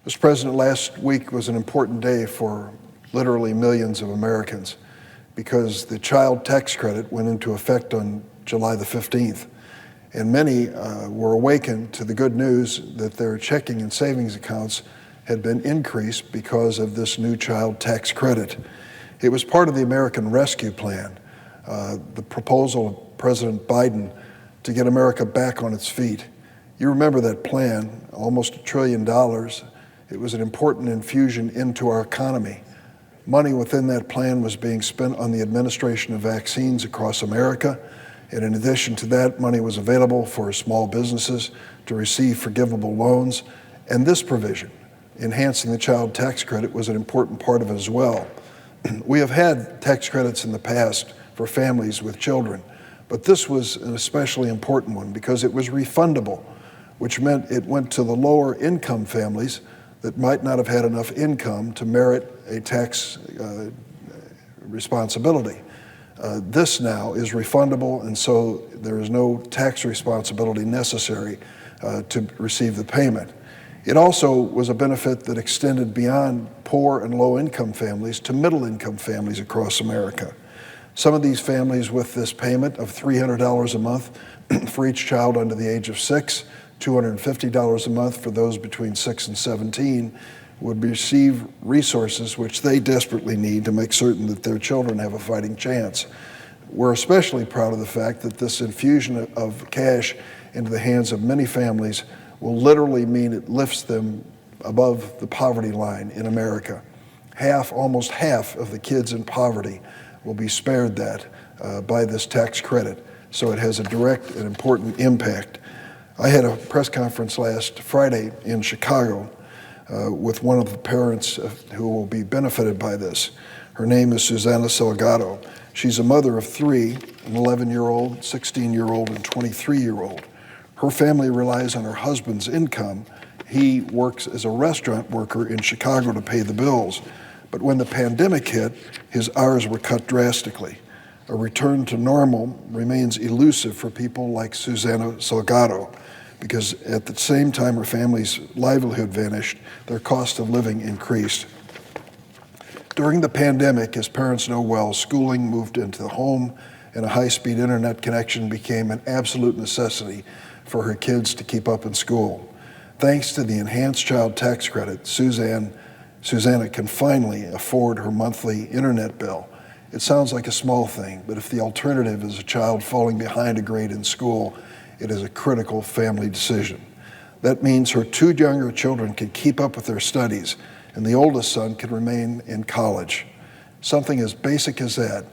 Mr. President, last week was an important day for literally millions of Americans because the child tax credit went into effect on July the 15th. And many were awakened to the good news that their checking and savings accounts had been increased because of this new child tax credit. It was part of the American Rescue Plan, the proposal of President Biden to get America back on its feet. You remember that plan, almost $1 trillion. It was an important infusion into our economy. Money within that plan was being spent on the administration of vaccines across America. And in addition to that, money was available for small businesses to receive forgivable loans. And this provision, enhancing the child tax credit, was an important part of it as well. We have had tax credits in the past for families with children, but this was an especially important one because it was refundable, which meant it went to the lower income families that might not have had enough income to merit a tax responsibility. This now is refundable, and so there is no tax responsibility necessary to receive the payment. It also was a benefit that extended beyond poor and low-income families to middle-income families across America. Some of these families with this payment of $300 a month for each child under the age of 6, $250 a month for those between 6 and 17, would receive resources which they desperately need to make certain that their children have a fighting chance. We're especially proud of the fact that this infusion of cash into the hands of many families will literally mean it lifts them above the poverty line in America. Almost half of the kids in poverty will be spared that by this tax credit. So it has a direct and important impact. I had a press conference last Friday in Chicago with one of the parents who will be benefited by this. Her name is Susana Salgado. She's a mother of 3, an 11-year-old, 16-year-old, and 23-year-old. Her family relies on her husband's income. He works as a restaurant worker in Chicago to pay the bills. But when the pandemic hit, his hours were cut drastically. A return to normal remains elusive for people like Susana Salgado, because at the same time her family's livelihood vanished, their cost of living increased. During the pandemic, as parents know well, schooling moved into the home and a high-speed internet connection became an absolute necessity for her kids to keep up in school. Thanks to the enhanced child tax credit, Susana can finally afford her monthly internet bill. It sounds like a small thing, but if the alternative is a child falling behind a grade in school, it is a critical family decision. That means her 2 younger children can keep up with their studies, and the oldest son can remain in college. Something as basic as that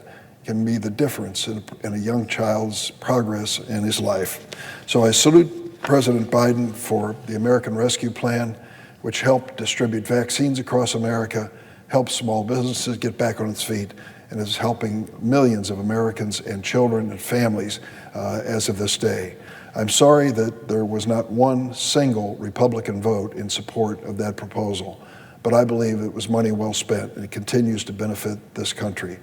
can be the difference in a young child's progress in his life. So I salute President Biden for the American Rescue Plan, which helped distribute vaccines across America, helped small businesses get back on its feet, and is helping millions of Americans and children and families as of this day. I'm sorry that there was not one single Republican vote in support of that proposal, but I believe it was money well spent and it continues to benefit this country.